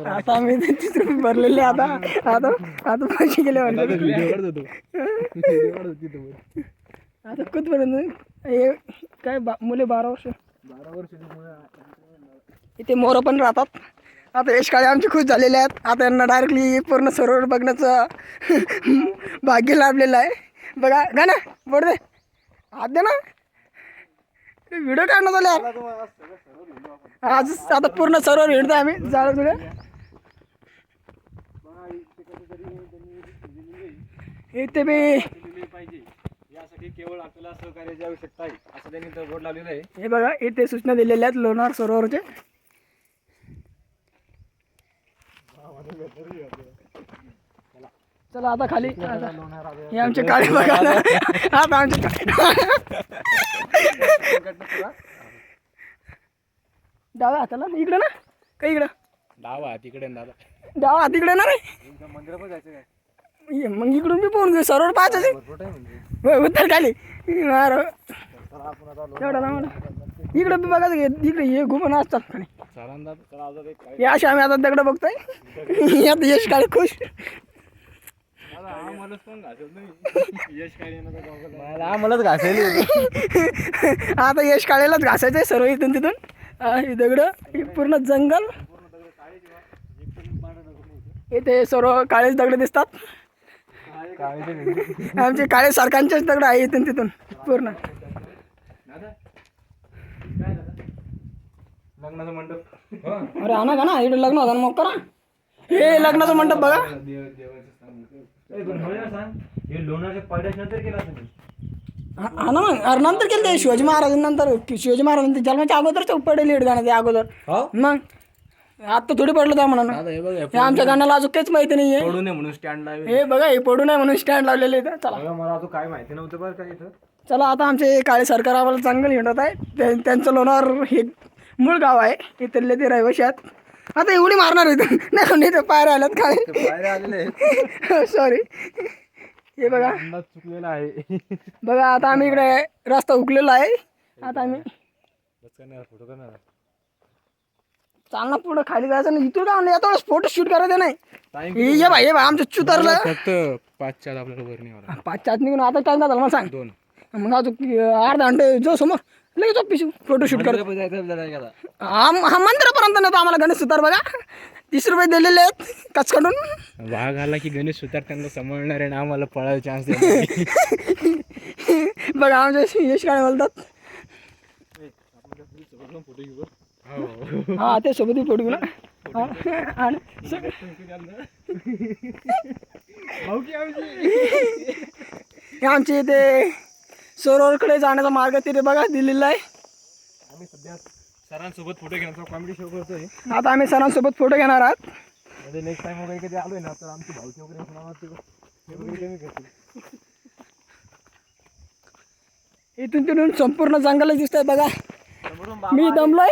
आता आम्ही 30 रुपये भरलेले. आता आता आता पैसे गेले आता कुठपर्यंत हे काय मुले 12 वर्ष इथे मोरं पण राहतात. आता यश काळे आमचे खुश झालेले आहेत. आता यांना डायरेक्टली पूर्ण सरोवर बघण्याचं भाग्य लाभलेलं आहे. बघा गा ना बोट दे हात दे ना व्हिडिओ काढण्यात आले आज. आता पूर्ण सरोवर हिंडतो आम्ही जाळ जुळे. इथे बी यासाठी केवळ आपल्याला सहकार्याची आवश्यकता आहे असं त्यांनी तर बोर्ड लावलेलं आहे. हे बघा इथे सूचना दिलेल्या आहेत लोणार सरोवरचे. चला आता खाली. हे आमचे काळे बघा आता आमचे डावा हाताला इकडे ना का इकडं डावा तिकडे दादा डावा हात इकडे ना रे. मंदिरात पण जायचं काय मग इकडून मी पोहून घेऊ सरोवर पाहायचं उत्तर खाली एवढा ना मला इकडे बी बघायचं इकडे हे घुमून असतात खाली. हे असे आम्ही आता दगड बघतोय. यात यश काळे खुश. आम्हालाच घासायला आता यश काळेलाच घासायचं आहे सर्व इथून तिथून. ही दगड ही पूर्ण जंगल. इथे सर्व काळेच दगड दिसतात. आमचे काळे सरकारचेच दगड आहे इथून तिथून पूर्ण. लग्नाचा मंडप. अरे आणा का ना इकडे लग्न होता मग करा. हे लग्नाचं मंडप बघा. हा ना मग अरे नंतर केलं ते शिवाजी महाराजांनंतर. शिवाजी महाराजांच्या जन्माच्या अगोदरच पडेल इकडे गाणं ते अगोदर. मग आता थोडी पडलं त्या म्हणून. हे आमच्या गाण्याला अजून काहीच माहिती नाहीये. पडू नये म्हणून स्टँड लावले. हे बघा हे पडू नये म्हणून स्टँड लावलेले इथं. चला मला अजून काय माहिती नव्हतं बरं काय इथं. चला आता आमचे काळे सरकार आम्हाला चांगलं हिंडत आहे. त्यांचं लोणार हे मूळ गाव आहे. इथले ते रहिवाशी आहेत. आता एवढी मारणार इथं नाही तर पायऱ्या आल्यात बाहेर आलेले काय सॉरी. हे बघा चुकलेला आहे. बघा आता आम्ही इकडे रस्ता उकलेला आहे. आता आम्ही फोटो करणार चालना पुढं खाली जायचं ना. इथून का येतो फोटो शूट करायचं नाही. ये भाई आमचं चुतरलं फक्त 5 आपल्याला वर नाही आला. 5 निघून आता टाइम झाला मला सांग. 2 मग अजून अर्धा घंटे जो समोर लगेच पिशू फोटो शूट करतो. हा मंदिरापर्यंत नव्हतं आम्हाला गणेश सुतार बघा 30 रुपये दिलेले आहेत कचकडून. वाघ आला की गणेश सुतार त्यांना सांभाळणार आहे ना आम्हाला पळायला चान्स दे. बघा आमच्या यश काय बोलतात. हा ते सोबत फोटो घेऊ ना. आमचे ते सरोवरकडे जाण्याचा मार्ग तिथे बघा दिलेला आहे. आम्ही सध्या सरांसोबत फोटो घेण्याचा कॉमेडी शो करतोय. आता आम्ही सरांसोबत फोटो घेणार आहात. नेक्स्ट टाइम वगैरे कधी आलोय ना तर आमची भावची वगैरे इथून तिथून संपूर्ण जंगल दिसतंय बघा. मी दमलोय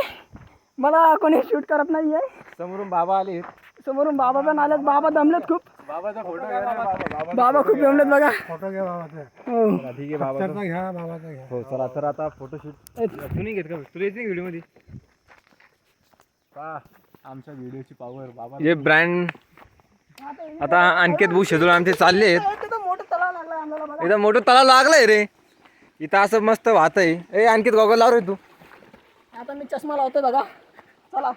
मला कोणी शूट करत नाहीये. समोरून बाबा आले. समोरून बाबा पण आलेत. बाबा दमलेत खूप. बाबाचा फोटो घ्या. बाबा खूप दमलेत बघा. फोटो घ्या बाबाचा. हो ठीक आहे बाबाचा घ्या बाबाचा घ्या. हो चला तर आता फोटो शूट तू नाही घेत का. तुला येत नाही व्हिडिओ मध्ये का. आमच्या व्हिडिओची पॉवर बाबा. हे ब्रँड आता अंकित भाऊ शेजूळ आमचे चालले आहेत. मोठं तलाव लागलाय आम्हाला बघा. इथं मोठं तलाव लागलंय रे. इथं असं मस्त वाहत आहे. ए आणखीत गॉगल लाव रे तू. आता मी चष्मा लावतोय बघा. चला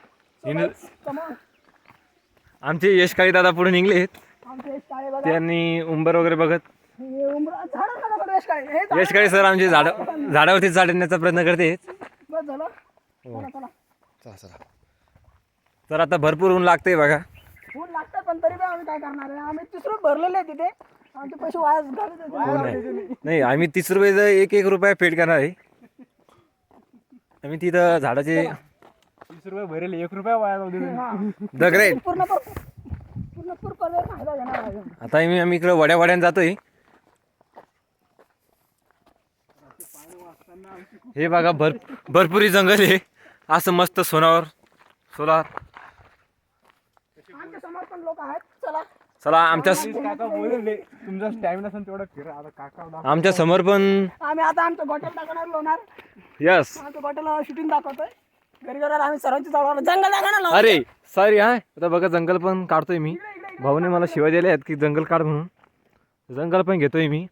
आमचे यश काळे दादा पुढे निघले आहेत. आमचे यश काळे बघा. त्यांनी उंबर वगैरे बघत. यश काळे यश काळे सर आमचे झाडावरती चढण्याचा प्रयत्न करते. बस झालं. चला चला तर आता भरपूर ऊन लागतंय बघा. ऊन लागतं पण तरी आम्ही काय करणार आहे. आम्ही 30 रुपये भरलेले आहे तिथे. आमचे पैसे वाया नाही आम्ही 30 रुपयाचं 1 रुपया पेड करणार आहे. आम्ही तिथं झाडाचे 30 रुपये भरले 1 रुपया वाया द ग्रेट. आता आम्ही इकडे वड्याने जातोय. हे बघा भरपुरी जंगल आहे. असं मस्त सोलार समोर पण लोक आहेत. चला चला आमच्या तुमचा स्टॅमिना असेल तेवढा फिरा. आता काका आमच्या समोर पण आम्ही आता आमचं बॉटल दाखवणार लोणार. यस आमचं बॉटल शूटिंग दाखवतोय. घरी घराला आम्ही सर्वांची चालवलं जंगल जंगल लावलं. अरे सॉरी हा, आता बघा जंगल पण काढतोय मी. भाऊने मला शिवाय दिल्या आहेत की जंगल काढ म्हणून. जंगल पण घेतोय मी.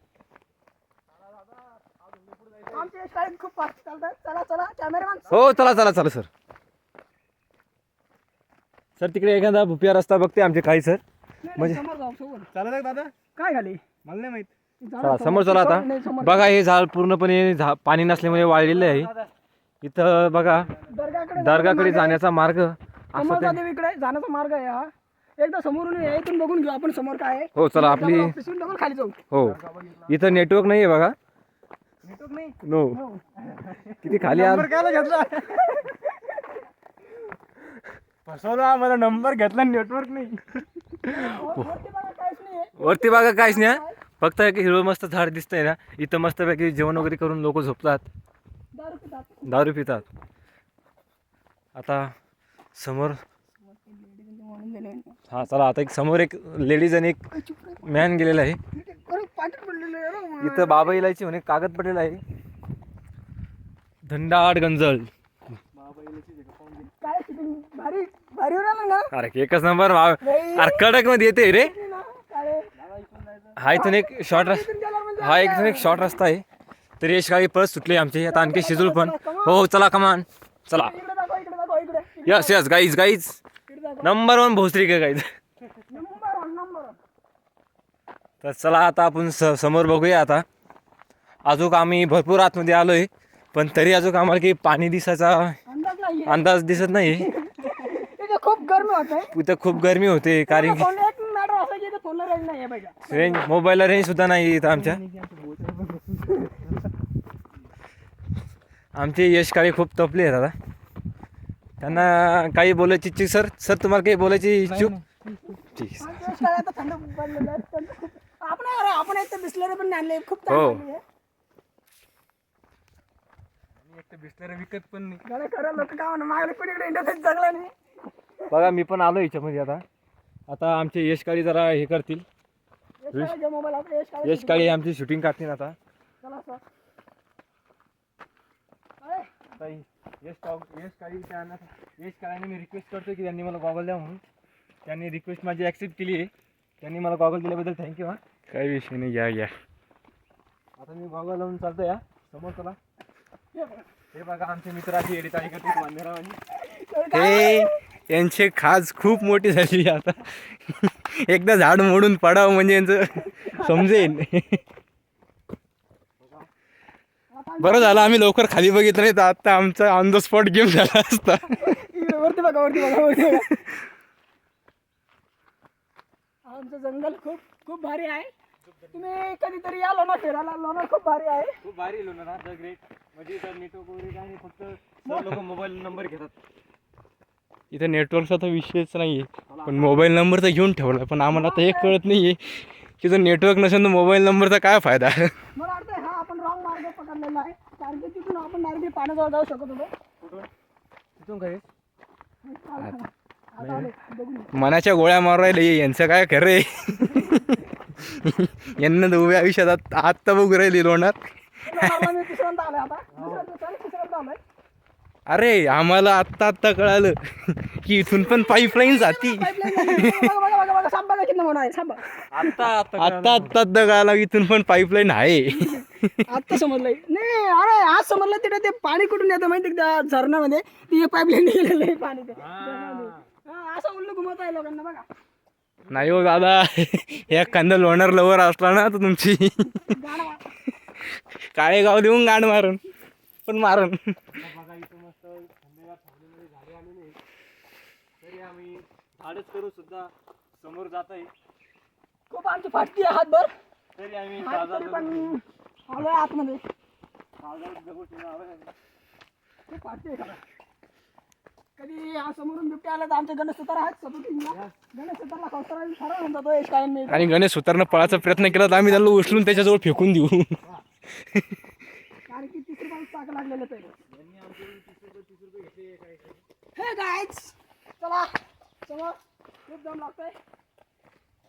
आमच्या शाळेत खूप फास्ट चालतात. चला चला कॅमेरामॅन. हो चला चला चला सर. सर तिकडे एखादा भुपिया रस्ता बघते आमचे काही सर. म्हणजे समोर जाऊ समोर. चालत आहे दादा? काय झाले मला नाही माहित. चला समोर चला आता. बघा हे झाड पूर्णपणे पाणी नसल्यामुळे वाळलेले आहे. इथं बघा दर्गाकडे जाण्याचा मार्ग असा समोरचा देवीकडे जाण्याचा मार्ग आहे हा. एकदा समोरून या, इथून बघून घेऊ आपण समोर काय आहे. हो चला आपली. ऑफिसून डबल खाली जाऊ. हो इथं नेटवर्क नाही आहे बघा. नेटवर्क नाही. नो हो. किती खाली आल. नंबर कायला घेतला? फसवला मला. नंबर घेतला नेटवर्क नाही. वरती बघा काहीच नाही आहे. वरती बघा काहीच नाही आहे. फक्त एक हिरवं मस्त झाड दिसतंय ना. इथं मस्तपैकी जेवण वगैरे करून लोक झोपतात, दारू पितात. दारू पितात. आता समोर हा चला आता एक समोर एक लेडीज आणि एक मॅन गेलेला आहे. अरे, पाकीट पडलेलं आहे रे. इथं बाबा इलायची म्हणे कागद पडलेला आहे. धंडाड गंजळ. काय shooting भारी भारी राहिलं ना. अरे एकच नंबर. अरे कडक मध्ये येते रे. काय हा इथून एक शॉर्ट हा इथून एक शॉर्ट रस्ता आहे. तरी यश गाडी परत सुटली आमची. आता आणखी शिजूल पण. हो चला कमान चला. इकडे दाखव इकडे दाखव इकडे. यस यस गाईज गाईज इकडे दाखव. नंबर 1 भोसरी का गाईज. Number one. तर चला आता आपण समोर बघूया. आता अजून आम्ही भरपूर आतमध्ये आलोय पण तरी अजून आम्हाला काही पाणी दिसायचा अंदाज नाही अंदाज दिसत नाही. इथे खूप गरमी होते. इथं खूप गरमी होते कारण की फोन एक मॅटर असं की इथे फोनला रेंज नाही आहे बघा. रेंज मोबाईलला रेंज सुद्धा नाही इथं आमच्या. आमचे यश काळे खूप तपले आहेत आता. त्यांना काही बोलायची इच्छुक सर. सर तुम्हाला काही बोलायची इच्छुक? ठीक आहे. आमच्या शाळेत आता थंड पडलेलं आहे. थंड खूप. आपण एक तर बिस्लरी पण आणले. खूप हो. थंड आहे. एक तर बिस्लरी विकत पण नाही. गाड्या खरं लोक काय म्हणा मागले कुणीकडे इंटरनेट जगला नाही. बघा मी पण आलो याच्यामध्ये. आता आता आमचे यश काळे जरा हे करतील. मोबाईल आपले यश काळे आमची शूटिंग काढतील आता. चला सर. यश काळ्यांनी मी रिक्वेस्ट करतो की त्यांनी मला गॉगल द्या म्हणून. त्यांनी रिक्वेस्ट माझी ॲक्सेप्ट केली आहे. त्यांनी मला गॉगल दिल्याबद्दल थँक्यू. हा काही विषय नाही. या या. आता मी गॉगल लावून चालतोय. या समोर चला. हे बघा आमचे मित्र अशी एडी तारी करतील मांदेरावानी. हे यांचे खाज खूप मोठी झाली आता. एकदा झाड मोडून पडावं म्हणजे यांचं समजेल. बरं झालं आम्ही लवकर खाली बघितलं नाही तर आता आमचा ऑन द स्पॉट गेम झाला असता. वरती बघा वरती बघा वरती बघा. आमचं जंगल खूप खूप भारी आहे. तुम्ही कधीतरी या लोणार फिरायला. लोणार खूप भारी आहे. खूप भारी लोणार ना द ग्रेट. म्हणजे तर नेटवर्क वगैरे काय नाही. फक्त लोक मोबाईल नंबर घेतात. इथं नेटवर्कचा तर विषयच नाही आहे. पण मोबाईल नंबर तर घेऊन ठेवला. पण आम्हाला आता हे कळत नाही आहे की जर नेटवर्क नसेल तर मोबाईल नंबरचा काय फायदा. मला वाटतं हा आपण रॉंग मार्ग पकडलेला आहे. कारण की तिथून आपण डायरेक्टली पाण्याजवळ जाऊ शकत होतो. कुठून तिथून काय आता आले बघून. मनाच्या गोळ्या मारू राहिले यांचं काय खरं आहे. यांना तर उभ्या आयुष्यात आत्ता बघू राहिली लोणार. लोणारला मी तिसऱ्यांदा आलोय आता. तिसऱ्यांदा आलोय. अरे आम्हाला आत्ता कळालं की इथून पण पाईपलाईन जाती. बघा सांबा किती म्हणून आहे सांबा. आत्ता कळालं इथून पण पाईपलाईन आहे. आत्ता समजलंय. नाही अरे आज समजलं तिथे ते पाणी कुठून येतं माहिती त्या झरणामध्ये. ती पाईपलाईन गेलेलं आहे पाणी ते. असं उल्लू घुमत आहे लोकांना बघा. नाही हो दादा. या कांदा लोणार लवर असला ना तर तुमची काळे गाव देऊन गाण मारून पण मारून. बघा इथं मस्त थंडगार सावलीमध्ये झाडे आलेली आहेत. तरी आम्ही झाडच करू सुद्धा समोर जात आहे. खूप आमची फाटती आहे हातभर. तरी आम्ही तरी पण आलोय आतमध्ये. खूप खूप फाटते खरं. कधी हा समोरून बिबट्या आला तर आमचे गणेश सुतार आहेत सपोर्टिंगला. गणेश सुतारला कौतरा खरं म्हणतात तो यश कायम मी. आणि गणेश सुतारनं पळाचा प्रयत्न केला तर आम्ही त्याला उचलून त्याच्याजवळ फेकून देऊ. कारण की 30 रुपये टाका लागलेले पहिले. हे गाईज चला समोर खूप दम लागतोय.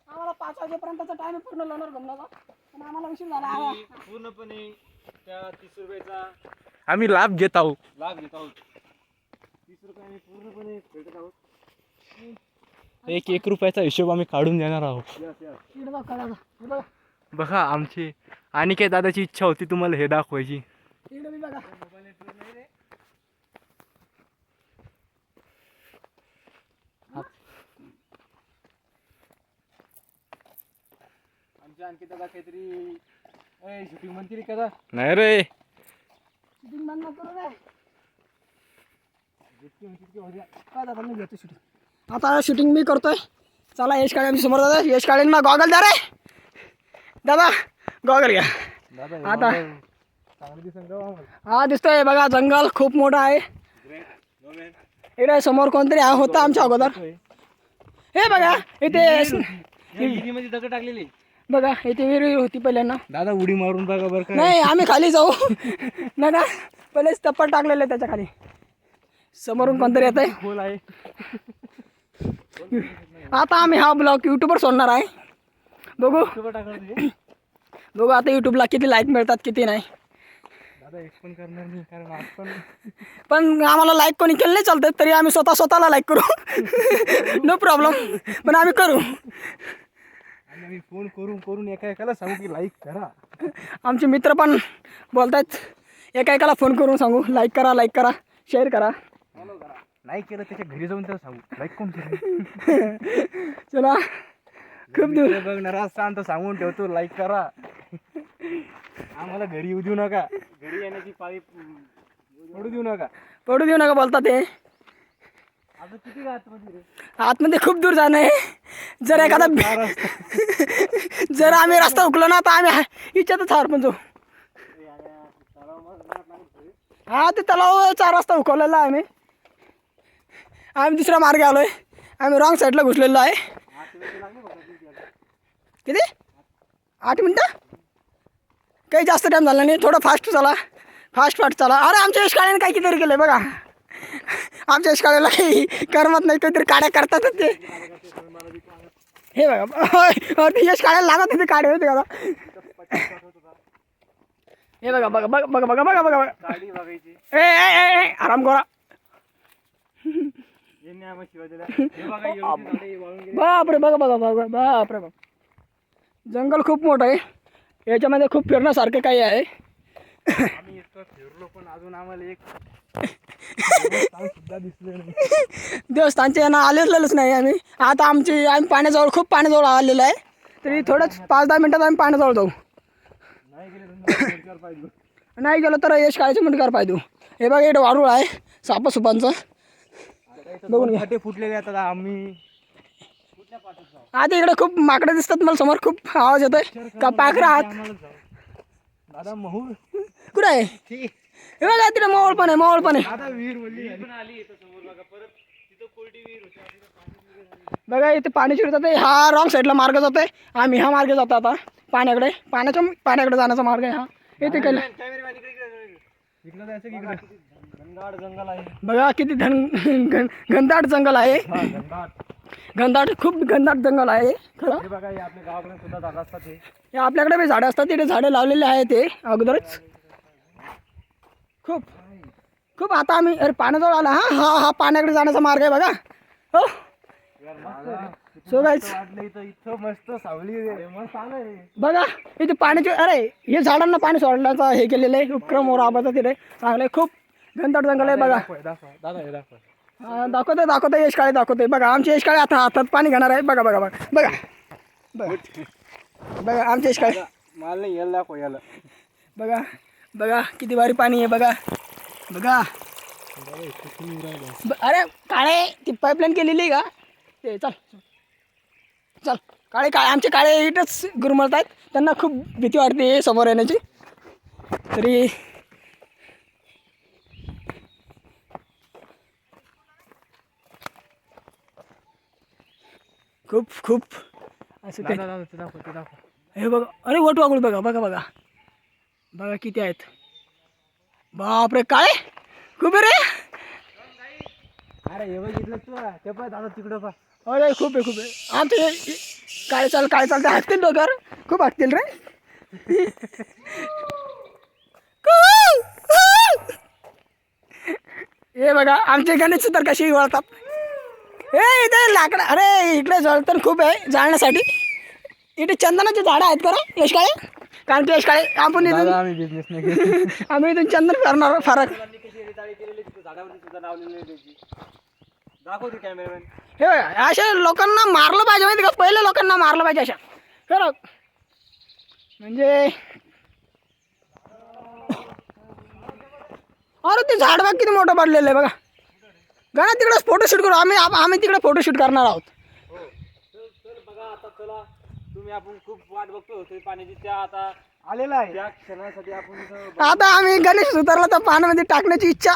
आम्हाला 5 वाजेपर्यंतचा टाइम पूर्ण लोणार गमला पण आम्हाला उशीर झाला. पूर्णपणे त्या 30 रुपयाचा आम्ही लाभ घेत आहोत. लाभ घेत आहोत. एक रुपयाचा हिशोब आम्ही काढून देणार आहोत. इकडे बघ, काढा. हे बघा बघा आमची आणि काय दादाची इच्छा होती तुम्हाला हे दाखवायची. इकडे बी बघा. आमच्या आणखी दादा काहीतरी शूटिंग म्हणतील का दादा? नाही रे, शूटिंग बंद नको करू रे. काय दादा मी घेतो शूटिंग. आता शूटिंग मी करतोय. चला यश काळे आमच्या समोर दादा. यश काळेंना गॉगल द्या रे दादा. गॉगल घ्या. आता हा दिसतोय बघा, जंगल खूप मोठं आहे. इकडे समोर कोणतरी होता आमच्या अगोदर. हे बघा इथे दगड टाकलेली बघा, इथे विहीर होती पहिल्यांदा. दादा उडी मारून बघा बरं का. नाही आम्ही खाली जाऊ नका, पहिलेच टप्पल टाकलेलं आहे त्याच्या खाली. समोरून कोणतरी येत आहे. खोल आहे. आता आम्ही हा ब्लॉग यूट्यूबवर सोडणार आहे. बघू बघू आता यूट्यूबला किती लाईक मिळतात किती नाही. दादा एक पण करणार नाही, कारण आपण पण आम्हाला लाईक कोणी केलं नाही चालतं, तरी आम्ही स्वतःला लाईक करू. नो प्रॉब्लेम, पण आम्ही करू. आणि आम्ही फोन करून एका सांगू की लाईक करा. आमचे मित्र पण बोलतात एकाला फोन करून सांगू लाईक करा शेअर करा. लाईक केलं त्याच्या घरी जाऊन त्याला सांगू लाईक कोण केलं. चला खूप दूर बघणार असताना तर सांगून ठेवतो लाईक करा. आम्हाला घरी येऊ देऊ नका, घरी येण्याची पाळी पडू देऊ नका बोलतात ते. आता किती आतमध्ये आतमध्ये खूप दूर जाणं आहे. जर एखादा जर आम्ही रस्ता उकलो ना तर आम्ही इच्छातच हार पण जाऊ. हा ते तलावाचा रस्ता उकवलेला आहे आम्ही दुसऱ्या मार्गे आलोय. आम्ही रॉंग साईडला घुसलेलो आहे. किती 8 मिनटं काही जास्त टाईम झाला नाही. थोडं फास्ट चला. अरे आमच्या यश काळ्याने काय कितीतरी केलं बघा. आमच्या यश काळ्याला काही करमत नाही, काहीतरी काड्या करतातच ते. हे बघा ते यश काढायला लागत होते काढे होते का. हे बघा बघा बघा बघा बघा बघा बघा ए आराम करा. बापरे बघा बघा बघा बापरे बाप. जंगल खूप मोठं आहे. याच्यामध्ये खूप फिरण्यासारखं काही आहे. आम्ही इतकं फिरलो पण अजून आम्हाला एक सुद्धा दिसलं नाही. देवस्थानच्या यांना आलेलंच नाही आम्ही. आता आम्ही पाण्याजवळ खूप पाण्याजवळ आलेलो आहे. तरी थोडंच 5-10 मिनटात आम्ही पाण्याजवळ जाऊ. नाही गेलो तर यश काळाचे मुंडकर पाय देऊ. हे बघा इकडे वारूळ आहे सापासुपांचं. बघून घ्या. फुटलेले आता आम्ही आता इकडे खूप माकडं दिसतात मला समोर. खूप आवाज येतोय का पाखरं आहात. दादा महू कुठं आहे. हे बघा तिकडे मोहोळ पण आहे. दादा विहीर बघा इथे पाणी शिरतात. हा रॉंग साईडला मार्ग जातोय. आम्ही ह्या मार्गे जातो आता पाण्याकडे जाण्याचा मार्ग आहे हा. इथे केलं जंगल आहे. बघा किती घनदाट जंगल आहे. खूप घनदाट जंगल आहे खरं. हे बघा हे आपल्या गावाकडे सुद्धा झाडं असतात. हे आपल्याकडे बी झाडं असतात. तिथे झाडं लावलेले आहे ते अगोदरच खूप. आता आम्ही अरे पाण्याजवळ आला. हा पाण्याकडे जाण्याचा मार्ग आहे बघा. हो सो गाईज इथं मस्त सावली बघा इथे पाण्याचे अरे हे झाडांना पाणी सोडण्याचा हे केलेलं आहे उपक्रम राबवतात तिथे चांगलं आहे. खूप घनदाट जंगल आहे बघा. दादा हे दाखव. दाखवतोय यश काळे दाखवतोय बघा. आमचे यश काळे आता हातात पाणी घेणार आहे. बघा बघा बघा बघा बघा बघा आमचे यश काळे. मला नाही यायला दाखव याला. बघा बघा किती भारी पाणी आहे बघा बघा. अरे काळे ती पाईपलाईन केलेली आहे का ते. चल काळे आमचे काळे इथंच गुरमळत आहेत. त्यांना खूप भीती वाटते समोर येण्याची. तरी खूप असं ते. हे बघा अरे वटवाघूळ बघा बघा बघा बघा किती आहेत. बापरे काय खूप आहे रे. अरे हे बघितलं तू ते पाय दादा तिकडं पा. अरे खूप आहे. आमचे काय चालतं हाकतील डोक्यावर. खूप हाकतील रे. हे बघा आमचे गणेश तर कशी वळतात. हे इथे लाकडं, अरे इकडे जळतण खूप आहे जाळण्यासाठी. इथे चंदनाचे झाडं आहेत का रे यश काळे? कारण की यश काळे आपण इथून आम्ही बिझनेस नाही केला. आम्ही इथून चंदन करणार फरक. दाखवते कॅमेरामॅन. हे बघा, अशा लोकांना मारलं पाहिजे माहिती का, पहिले लोकांना मारलं पाहिजे अशा खरं म्हणजे. अरे ते झाड बघ किती मोठं पडलेलं आहे बघा. गणा तिकडे फोटोशूट करू आम्ही. आम्ही तिकडे फोटोशूट करणार आहोत. बघा आता चला, तुम्ही आपण खूप वाट बघतो ते पाण्याची. त्या आता आलेला आहे. त्या क्षणासाठी आपण इथं आता आम्ही गणेश उतरला तर पाण्यामध्ये टाकण्याची इच्छा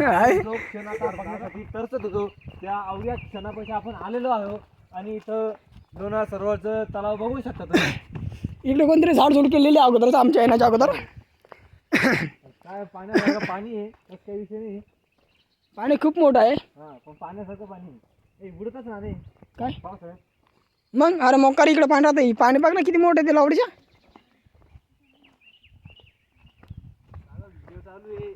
आहे. जो क्षण आता बघण्यासाठी तरसत होतो, त्या अवघ्या क्षणापाशी आपण आलेलो आहोत. आणि इथं लोणार सरोवरचं तलाव बघू शकता तुम्ही. इकडे कोणतरी झाडझुड केलेली आहे अगोदरच आमच्या येण्याच्या अगोदर. काय पाण्यासारखं पाणी आहे, तसं काही विषय नाही. पाणी खूप मोठं आहे. हा, पण पाण्यासारखं पाणी आहे. बुडतच ना रे काय पावसाळ्यात. मग? अरे मोकार इकडे पाणी राहतं. पाणी बघ ना किती मोठं आहे ते लावडीच्या. चालू आहे,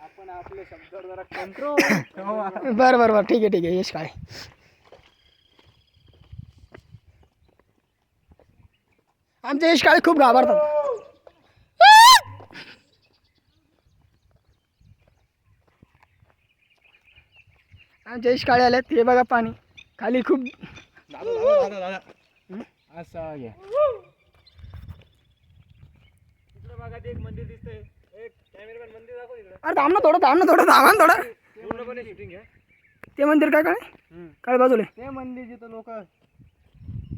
आपण आपल्या शब्दावर जरा कंट्रोल. बरं बरं बरं, ठीक आहे ठीक आहे यश काय. आमचे यश काळे खूप घाबरतात. आमचे यश काळे आलेत. हे बघा पाणी खाली खूप. दादा असा घ्या. तिकडे बघा ते एक मंदिर दिसतंय. एक कॅमेरामॅन मंदिर दाखव इकडे. अरे थांब ना थोडं, थांब ना थोडं, थांबा ना थोडं. पूर्णपणे शूटिंग आहे. ते मंदिर काय काय काय बाजूले ते मंदिर जिथं लोक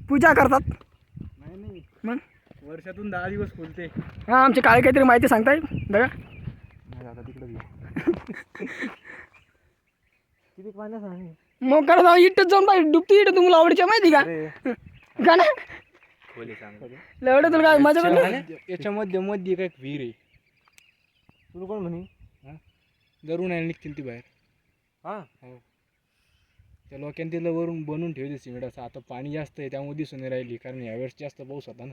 पूजा करतात. नाही मग वर्षातून 10 दिवस खुलते. हां आमचे काळे काहीतरी माहिती सांगताय बघा. आता तिकडे किती पाण्यात आहे. मग काय जाऊ इटच जाऊन पाहिजे डुबती इट तुम्हाला आवडच्या माहिती का? का ना खोले सांग. एवढं तुला काय मजा वाटली? याच्यामध्ये मध्ये काय विहीर आहे. तुला कोण म्हणे? जरूर नाही निघतील ती बाहेर. हा, हो, त्या लोकांनी तिला वरून बनवून ठेवते सिमेंट असं. आता पाणी जास्त आहे त्यामुळे दिसून नाही राहिली, कारण यावेळेस जास्त पाऊस होता ना.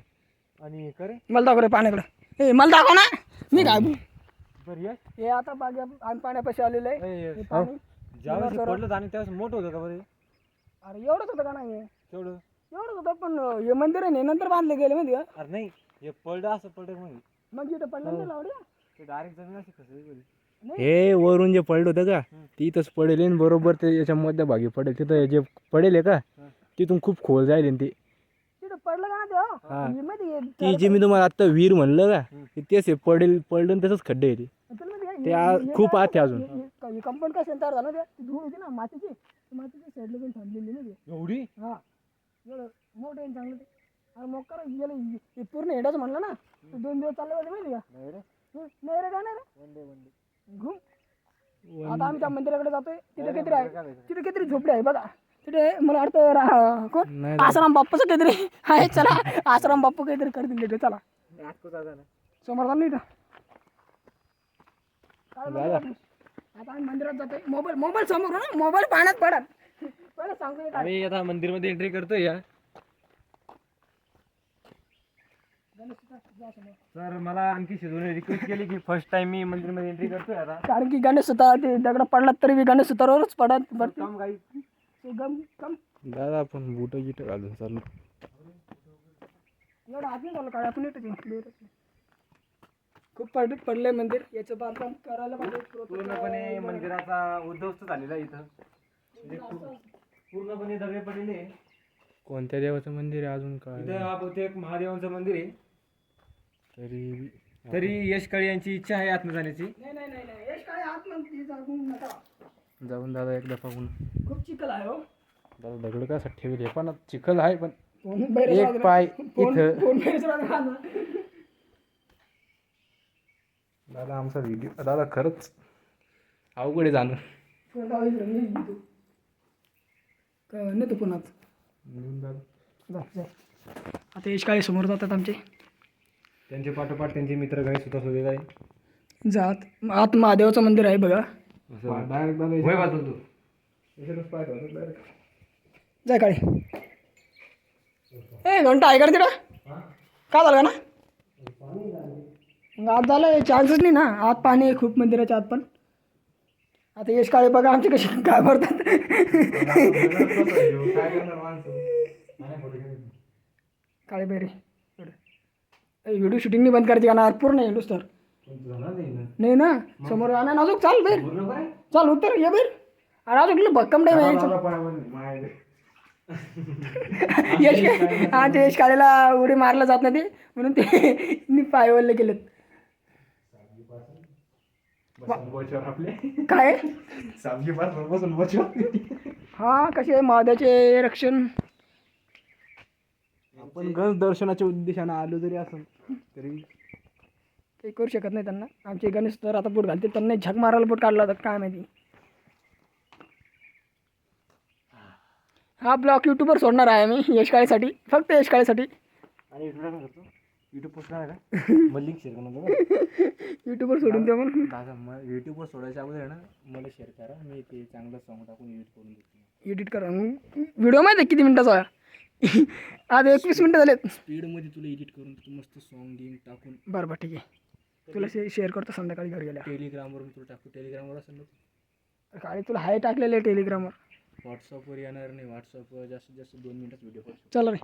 आणि करे मला दाखव रे पाण्याकडे. हे मला दाखव ना, मी काय बरं ये. हे आता बागे आम्ही पाण्यापाशी आलेलं आहे. हे पाणी ज्यावेळेस हे पडलं आणि त्यावेळेस मोठं होतं का बरं? अरे एवढंच होतं का नाही? तेवढं एवढंच होतं, पण हे मंदिर आहे ना नंतर बांधले गेले माहिती का? अरे नाही, हे पडलं असं पडलं मग मग इथं पडलं नाही लावडी. ते डायरेक्ट जमीन अशी खसली. हे वरून जे पडलं होतं का ती इथंच पडेल आणि बरोबर ते याच्या मध्यभागी पडेल. तिथं जे पडेल आहे का तिथून खूप खोल जाईल आणि ते. तिथं पडलं का ना ते? हो. हा. हे माहिती आहे, ती जी मी तुम्हाला आता विहीर म्हणलं का ते तेच आहे. पडलं तसंच खड्डे आहे ते. तुला माहिती आहे, ते हे खूप काय आत आहे अजून. हे कंपाऊंड कसं तयार झालं ते? ती धूळ होती ना मातीची, मातीची साईडला पण थांबलेली ना ते. एवढी हा एवढं मोठं आहे चांगलं ते. अरे मग करा गेलं हे पूर्ण हेडाच म्हणलं ना, 2 दिवस चालले पाहिजे माहिती का? नाही रे. नाही रे, काय नाही रे. वन डे घुम. आता आम्ही त्या मंदिराकडे जातोय. तिथे काहीतरी आहे, तिथे काहीतरी झोपडी आहे बघा. तिथे मला वाटतं कोण नाही आसाराम बाप्पाचं काहीतरी आहे. चला आसाराम बाप्पा काहीतरी करतील तिथे. चला दादा समोर चालू इथं. आता आम्ही मंदिरात जातोय. मोबाईल समोर ना, मोबाईल पाण्यात पडत. पहिलं सांगतोय काय. आम्ही आता मंदिरमध्ये एंट्री करतोय या. सर मला आणखी शिजवून रिक्वेस्ट केली की फर्स्ट टाइम मी मंदिरमध्ये एंट्री करतोय आता. कारण की गणेश सुतार ते दगड पडलात तरी बी गणेश सुतारावरच पडत. कम काही कम दादा आपण बुट गिट घालून चालू. एवढं आत नाही झालं काय आपण येतो. खूप पडले मंदिर. याचं बांधकाम करायला पाहिजे. पूर्णपणे मंदिराचा उद्ध्वस्त झालेला आहे इथं. म्हणजे पूर्णपणे दगडे पडलेले आहे. कोणत्या देवाचं मंदिर आहे अजून काय? इथं हा बहुतेक महादेवांचं मंदिर आहे. तरी तरी यश काळे यांची इच्छा आहे आत्म जाण्याची. नाही यश काय आतमध्ये जाऊन नका. जाऊन दादा एकदा पाहून. खूप चिखल आहे हो. दादा दगड का ठेवले हे पण चिखल आहे पण फोन बाहेर एक पाय इथं. फोन बाहेर राहणार. दादा आमचा व्हिडिओ दादा खरंच अवघड आहे जाणं. नाही तो पुन्हा दादा आता यश काळे समोर जातात आमचे. त्यांचे पाठोपाठ त्यांचे मित्र काही सुद्धा सोबत आहे. जात आत महादेवाचं मंदिर आहे बघा. डायरेक्ट होय बाजू तू जाय काळे. ए घंटा आहे का रे तिकडं? का झालं का ना? आत झालं चान्सच नाही ना. आत पाणी आहे खूप मंदिराच्या आत पण. आता यश काळे बघा आमचे कसे घाबरतात. काळे बेरे व्हिडिओ शूटिंग नाही बंद करायची का ना पूर्ण येलोच तर नाही ना समोर आणा अजून चाल बेर चाल उत्तर ये बेर अरे अजून भक्कम टाईम आहे. यश काळेला उडी मारला जात नाही ते म्हणून ते पायवल्ले केलेत. काय हा कसे महादेवाचे रक्षण आपण गण दर्शनाच्या उद्देशाने आलो जरी असं तरी ते करू शकत नाही त्यांना. आमचे गणेश तर आता बोट घालते त्यांना झक मारायला बोट काढला होता काय माहिती. हा ब्लॉग यूट्यूबवर सोडणार आहे मी यश काळेसाठी फक्त यश काळेसाठी. आणि युट्यूब पोस्ट आहे का मला लिंक शेअर करून यूट्यूबवर सोडून द्या म्हणून. दादा युट्यूबवर सोडायच्या अगोदर आहे ना मला शेअर करा मी ते चांगलं सॉंग टाकून एडिट करून देतो. एडिट करा व्हिडिओ माहिती आहे किती मिनिटाचा आहे. आज 21 मिनिटं झालेत. स्पीडमध्ये तुला एडिट करून तू मस्त सॉन्ग गिंग टाकून बरं बरं ठीक आहे तुला शेअर करतो संध्याकाळी घरी गेल्या. टेलिग्रामवरून तुला टाकू. टेलिग्रामवर असेल ना काळे तुला हाय टाकलेलं आहे टेलिग्रामवर. व्हॉट्सअपवर येणार नाही. व्हॉट्सअपवर जास्तीत जास्त 2 मिनिटात व्हिडिओ करू. चला रे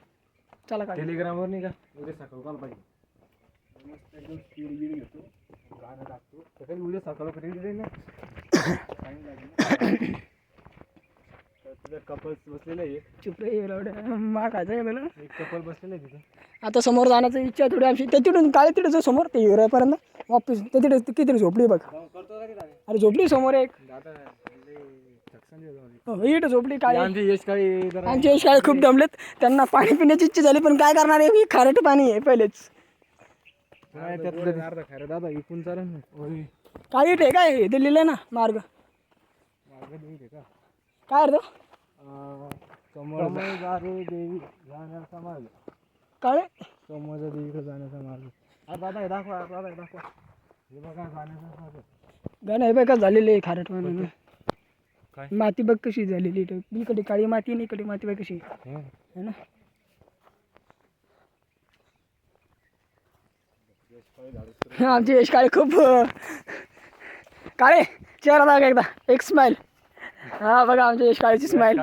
चला काळे टेलिग्रामवर नाही का उद्या सकाळ काल पाहिजे मस्त एकदम स्पीड गिड घेतो गाणं टाकतो सकाळी उद्या सकाळ पर्यंत ना टाईम लागेल. तुझ्या कपल्स बसलेलं आहे चुप रे एवढं मा खायचं आहे मला. एक कपल बसलेलं आहे तिथं. आता समोर जाण्याची इच्छा थोडी आमची ते तिथून काळे तिथे जो समोर ते हिरोपर्यंत वापस ते तिथे किती झोपडी बघ. अरे झोपडी समोर एक इट झोपडी काळे. आमचे यश काळे आमचे यश काळे खूप दमलेत त्यांना पाणी पिण्याची इच्छा झाली पण काय करणार आहे खारट पाणी आहे पहिलेच. अर्धा खरं दादा इकून चालेल ना. काय इट आहे काय ते लिहिलंय ना मार्ग काय अर्थ समोर देवी जाण्याचा मार्ग. काळे समोर देवीकडे जाण्याचा मार्ग. अरे दादा हे दाखवा दादा हे दाखवा हे बघा जाण्याचा मार्ग. गाणं हे बघ झालेले आहे खारट पाणी. काय? माती बघ कशी झालेली इकडे काळी माती आणि इकडे माती बघ कशी आहे ना. आमचे यश काळे खूप काळे चेहरा दाखव एकदा एक स्माइल. हा बघा आमच्या यश काळेची स्माइल.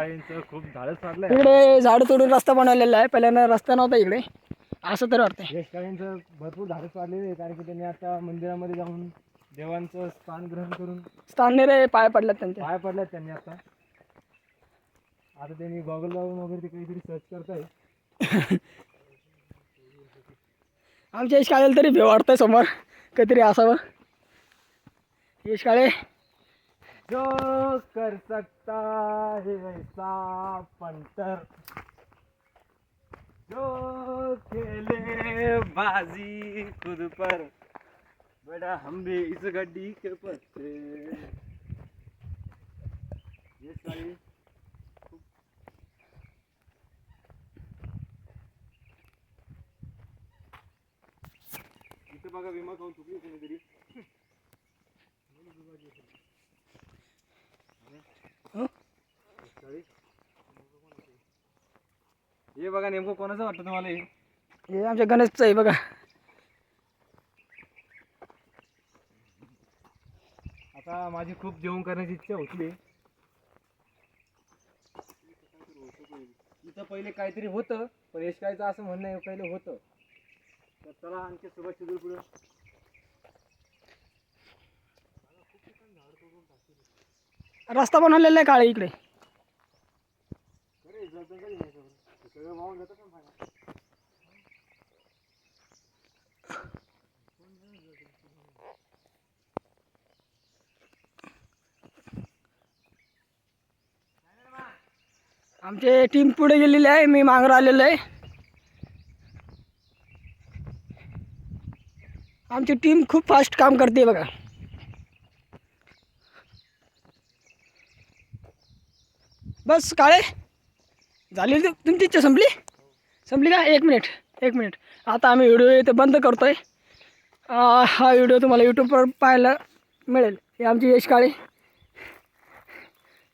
खूप झाडच मारलंय. इकडे झाड तोडून रस्ता बनवलेला आहे पहिल्यांदा रस्ता नव्हता इकडे असं तर वाटतंय. यश काळेंचं भरपूर झाडच वाढलेले आहे कारण की त्यांनी आता मंदिरामध्ये जाऊन देवांचं स्थान ग्रहण करून स्थान रे पाय पडल्यात त्यांच्या. पाय पडल्यात त्यांनी आता त्यांनी गॉगल लावून वगैरे ते काहीतरी सर्च करताय. आमच्या यश काळेला तरी भेव वाटतंय समोर काहीतरी असावं. यश काळे जो कर सकता है वैसा पंटर जो खेले बाजी खुद पर बड़ा हम भी इस गड्डी के पत्ते. ये सारी इथं बघा विमा खाऊन चुकली कोणीतरी. हे बघा नेमकं कोणाचं वाटतं तुम्हाला हे आमच्या गणेशचं आहे बघा. आता माझी खूप जेवण करण्याची इच्छा होती. इथं पहिले काहीतरी होतं पण यश कायचं असं म्हणणं आहे पहिले होतं तर चला आणखी सुभाष शिदूर पुढे. रस्ता बनवलेला आहे काळे इकडे. आमचे टीम पुढे गेलेली आहे मी मागं आलेलो आहे. आमची टीम खूप फास्ट काम करते बघा. बस काळे झाली तुमची इच्छा संपली का. एक मिनिट आता आम्ही व्हिडिओ इथे बंद करतोय. हा व्हिडिओ तुम्हाला यूट्यूबवर पाहायला मिळेल. हे आमचे यश काळे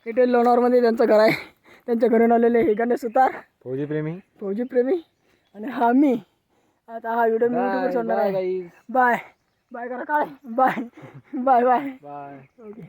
इथे लोणावळमध्ये त्यांचं घर आहे. त्यांच्या घरून आलेले हे गणेश सुतार फौजी प्रेमी आणि हा मी. आता हा व्हिडिओ मी यूट्यूबवर सोडणार आहे. बाय करा काळे बाय. बाय. ओके.